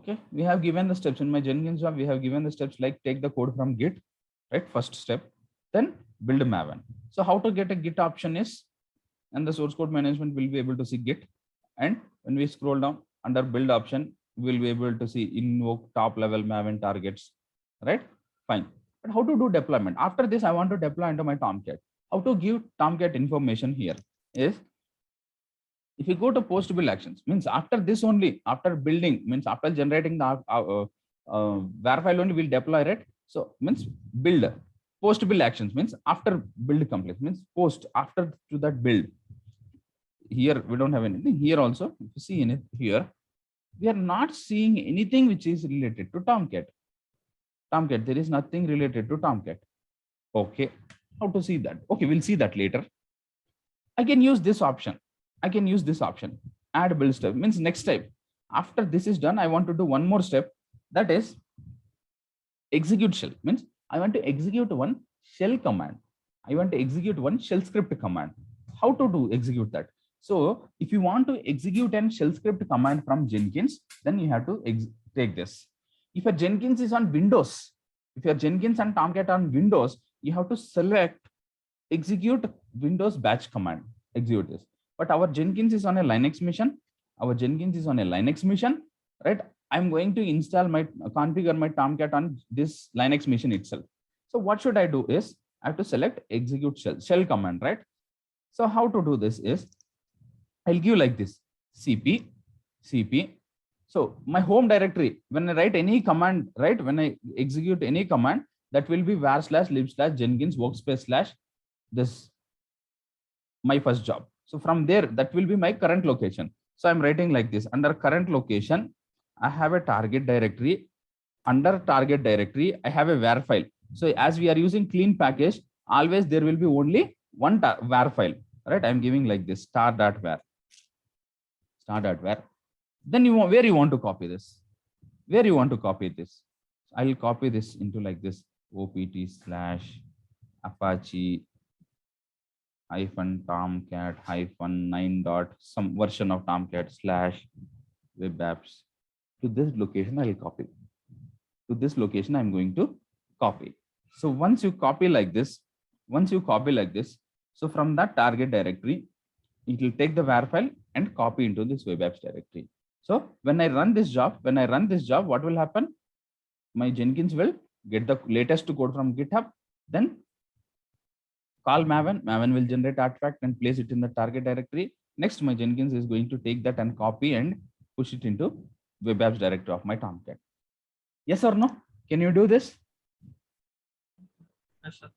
Okay, we have given the steps in my Jenkins job. We have given the steps like take the code from Git, right? First step, then build Maven. So how to get a Git option is, and the source code management will be able to see Git. And when we scroll down under build option, we'll be able to see invoke top level Maven targets, right? Fine. But how to do deployment? After this, I want to deploy into my Tomcat. How to give Tomcat information here is, if you go to post build actions, means after this only, after building, means after generating the var file only will deploy, right? So means build, post build actions means after build complete, means post after to that build. Here we don't have anything. Here also, if you see in it here, we are not seeing anything which is related to Tomcat. Tomcat, there is nothing related to Tomcat. Okay, how to see that? Okay, we'll see that later. I can use this option. I can use this option, add build step, means next step. After this is done, I want to do one more step, that is execute shell, means I want to execute one shell command. I want to execute one shell script command. How to do execute that? So if you want to execute an shell script command from Jenkins, then you have to take this. If your Jenkins is on Windows, if your Jenkins and Tomcat on Windows, you have to select execute Windows batch command, execute this. But our Jenkins is on a Linux mission. Our Jenkins is on a Linux mission, right? I'm going to install my configure my Tomcat on this Linux mission itself. So what should I do is I have to select execute shell command, right? So how to do this is I'll give like this cp. So my home directory, when I write any command, right? When I execute any command, that will be var/lib/Jenkins workspace/ this my first job. So from there, that will be my current location. So I'm writing like this, under current location, I have a target directory. Under target directory, I have a var file. So as we are using clean package, always there will be only one var file, right? I'm giving like this star.var. Then you want, where you want to copy this? Where you want to copy this? I'll copy this into like this opt/apache -tomcat-9 dot some version of Tomcat /web apps. To this location I will copy. To this location I'm going to copy. So once you copy like this, so from that target directory, it will take the var file and copy into this web apps directory. So when I run this job, what will happen? My Jenkins will get the latest code from GitHub, then call Maven. Maven will generate artifact and place it in the target directory. Next, my Jenkins is going to take that and copy and push it into web apps directory of my Tomcat. Yes or no? Can you do this? Yes, sir.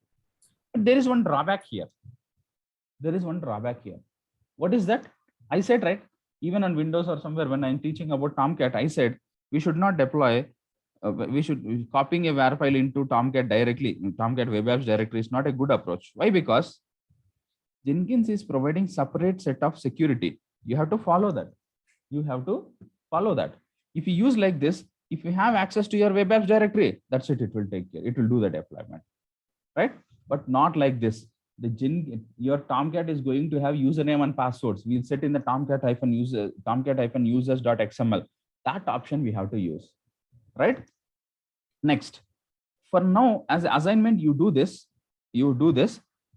But there is one drawback here. What is that? I said, right? Even on Windows or somewhere when I'm teaching about Tomcat, I said we should not deploy. We should copying a var file into Tomcat directly. Tomcat web apps directory is not a good approach. Why? Because Jenkins is providing separate set of security. You have to follow that. If you use like this, if you have access to your web apps directory, that's it. It will take care. It will do the deployment, right? But not like this. Your Tomcat is going to have username and passwords. We'll set in the tomcat-users.xml. That option we have to use, right? Next, for now, as assignment, you do this.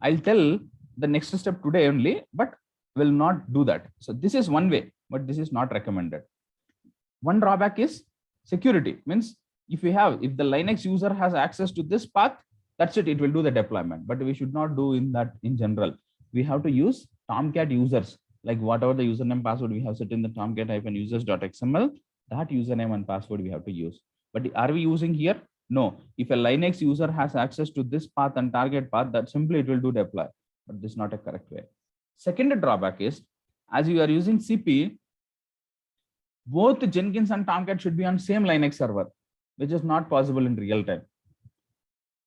I'll tell the next step today only, but will not do that. So this is one way, but this is not recommended. One drawback is security. Means if the Linux user has access to this path, that's it. It will do the deployment, but we should not do in that in general. We have to use Tomcat users, like whatever the username password we have set in the tomcat-users.xml, that username and password we have to use. But are we using here? No. If a Linux user has access to this path and target path, that simply it will do deploy, but this is not a correct way. Second drawback is, as you are using CP, both Jenkins and Tomcat should be on same Linux server, which is not possible in real time.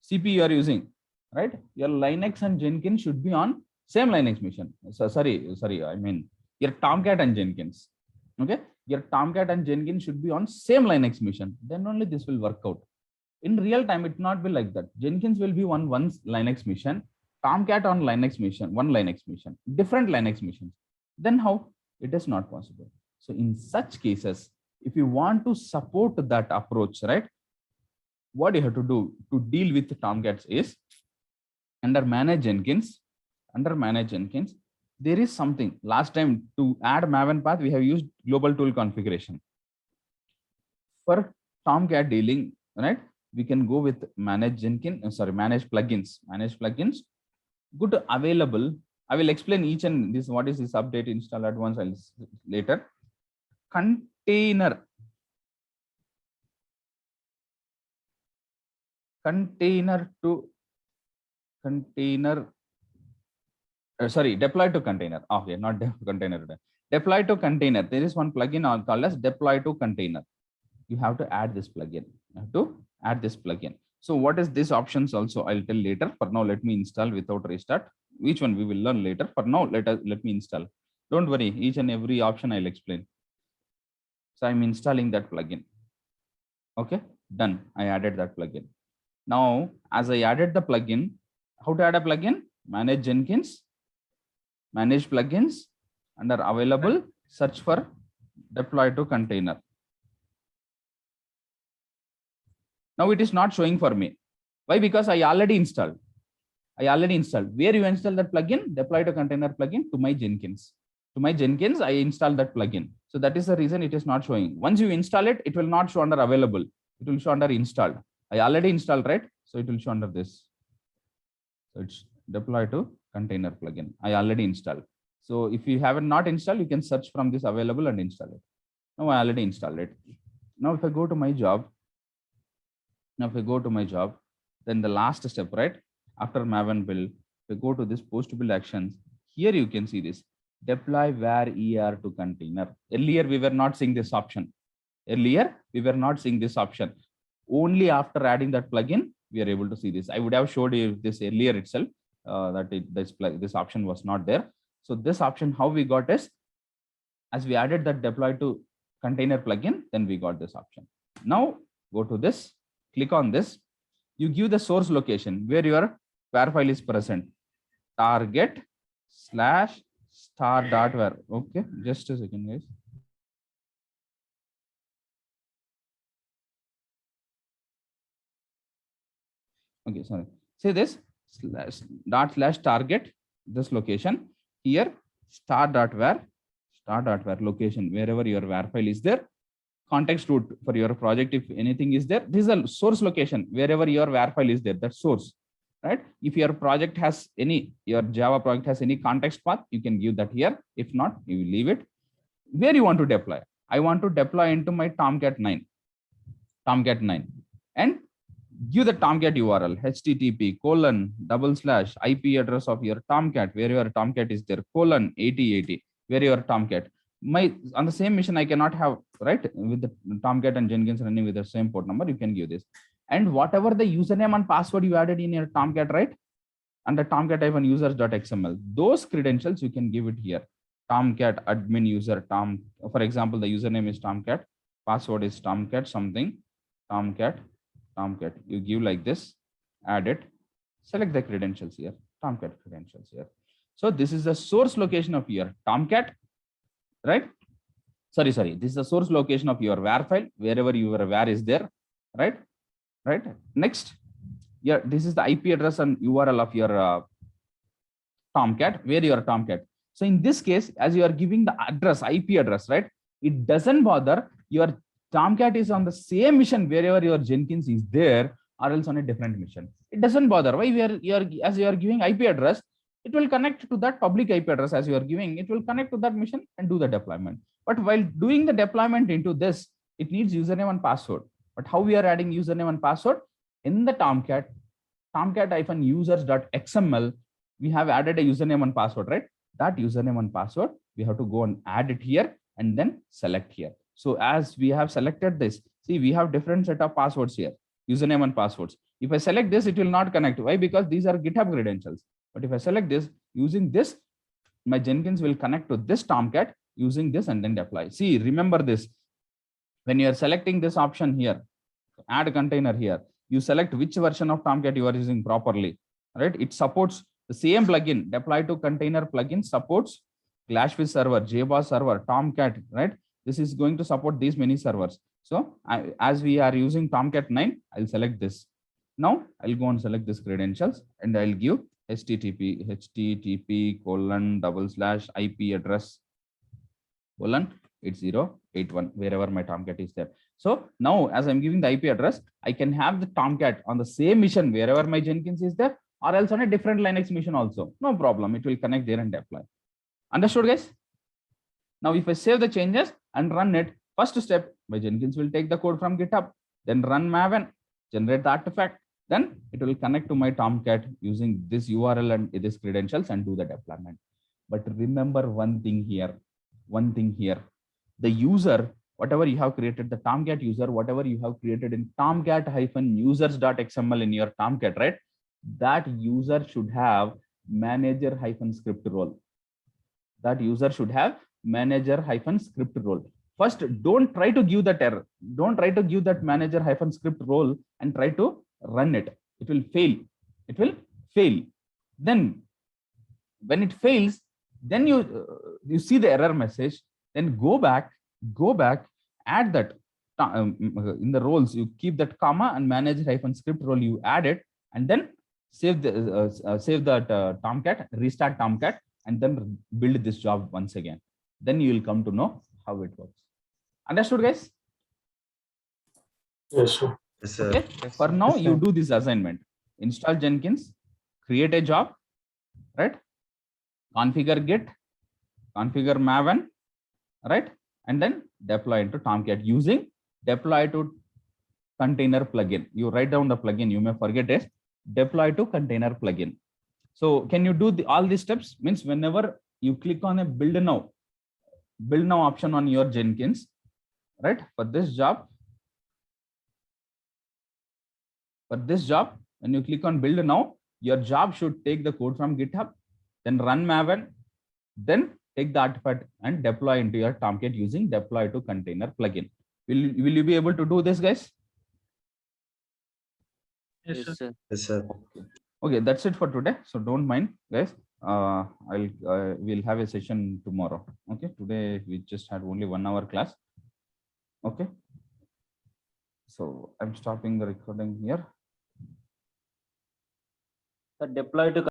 CP you are using, right? Your Linux and Jenkins should be on same Linux mission. So, sorry, I mean your Tomcat and Jenkins. Okay, your Tomcat and Jenkins should be on same Linux mission. Then only this will work out. In real time, it not be like that. Jenkins will be on one Linux mission, Tomcat on Linux mission, one Linux mission, different Linux missions. Then how? It is not possible. So in such cases, if you want to support that approach, right, what you have to do to deal with Tomcats is under manage Jenkins, there is something. Last time to add Maven path, we have used global tool configuration. For Tomcat dealing, right, we can go with manage Jenkins, manage plugins. Good available. I will explain each and this. What is this update install at once? I'll later. Container to container. Deploy to container. Okay, not container. Deploy to container. There is one plugin called as deploy to container. You have to add this plugin. So what is this options also? I'll tell later. For now, let me install without restart. Which one we will learn later. For now, let me install. Don't worry. Each and every option I'll explain. So I'm installing that plugin. Okay, done. I added that plugin. Now, as I added the plugin, how to add a plugin? Manage Jenkins, manage plugins, under available, search for deploy to container. Now it is not showing for me. Why? Because I already installed. Where you install that plugin? Deploy to container plugin to my Jenkins. I installed that plugin. So that is the reason it is not showing. Once you install it, it will not show under available. It will show under installed. I already installed, right? So it will show under this. So it's deploy to container plugin. I already installed. So if you haven't not installed, you can search from this available and install it. Now I already installed it. Now if I go to my job, then the last step, right? After Maven build, if I go to this post build actions, here you can see this deploy var er to container. Earlier we were not seeing this option. Only after adding that plugin, we are able to see this. I would have showed you this earlier itself, this option was not there. So this option, how we got is, as we added that deploy to container plugin, then we got this option. Now go to this, click on this. You give the source location where your var file is present. Target /star.var. Okay, just a second, guys. Okay, sorry. Say this /target, this location here, star.var location, wherever your var file is there. Context root for your project, if anything is there. This is a source location, wherever your var file is there, that source, right? If your project has your Java project has any context path, you can give that here. If not, you will leave it. Where you want to deploy? I want to deploy into my Tomcat 9, and give the Tomcat URL, http:// IP address of your Tomcat, where your Tomcat is there, :8080, where your Tomcat. On the same mission, I cannot have, right, with the Tomcat and Jenkins running with the same port number. You can give this, and whatever the username and password you added in your Tomcat, right, under tomcat-users.xml, those credentials you can give it here. Tomcat admin user for example, the username is Tomcat, password is Tomcat something, Tomcat. You give like this, add it, select the credentials here, Tomcat credentials here. So this is the source location of your Tomcat, right? Sorry. This is the source location of your var file, wherever your var is there, right? Next, this is the IP address and URL of your Tomcat, where your Tomcat. So in this case, as you are giving the address, IP address, right, it doesn't bother your Tomcat is on the same mission wherever your Jenkins is there, or else on a different mission. It doesn't bother. Why? As you are giving IP address, it will connect to that public IP address as you are giving. It will connect to that mission and do the deployment. But while doing the deployment into this, it needs username and password. But how we are adding username and password? In the Tomcat-users.xml, we have added a username and password, right? That username and password, we have to go and add it here and then select here. So as we have selected this, see, we have different set of passwords here, username and passwords. If I select this, it will not connect. Why? Because these are GitHub credentials. But if I select this, using this, my Jenkins will connect to this Tomcat using this and then deploy. See, remember this. When you are selecting this option here, add a container here, you select which version of Tomcat you are using properly, right? It supports the same plugin, deploy to container plugin supports Glassfish server, JBoss server, Tomcat, right? This is going to support these many servers. So as we are using Tomcat 9, I'll select this. Now I'll go and select this credentials and I'll give http:// IP address colon 8081, wherever my Tomcat is there. So now as I'm giving the IP address, I can have the Tomcat on the same mission wherever my Jenkins is there, or else on a different Linux mission also. No problem. It will connect there and deploy. Understood, guys? Now, if I save the changes and run it, first step, my Jenkins will take the code from GitHub, then run Maven, generate the artifact, then it will connect to my Tomcat using this URL and this credentials and do the deployment. But remember one thing here, the user, whatever you have created, the Tomcat user, whatever you have created in tomcat-users.xml in your Tomcat, right? That user should have manager-script role. That user should have manager-script role. First, don't try to give that error. Don't try to give that manager-script role and try to run it. It will fail. It will fail. Then when it fails, then you see the error message, then go back, add that in the roles, you keep that comma and manager-script role, you add it, and then save that Tomcat, restart Tomcat, and then build this job once again. Then you will come to know how it works. Understood, guys? Yes, sir. Yes, sir. Okay. Yes, For sir. now, Yes, you sir. do this assignment. Install Jenkins, create a job, right? Configure Git, configure Maven, right? And then deploy into Tomcat using deploy to container plugin. You write down the plugin, you may forget it. Deploy to container plugin. So can you do all these steps? Means whenever you click on a build now option on your Jenkins, right? For this job, when you click on build now, your job should take the code from GitHub, then run Maven, then take the artifact and deploy into your Tomcat using deploy to container plugin. Will you be able to do this, guys? Yes, sir. Yes, sir. Yes, sir. Okay, that's it for today. So don't mind, guys. We'll have a session tomorrow. Okay, today we just had only 1 hour class. Okay. So I'm stopping the recording here. The deploy to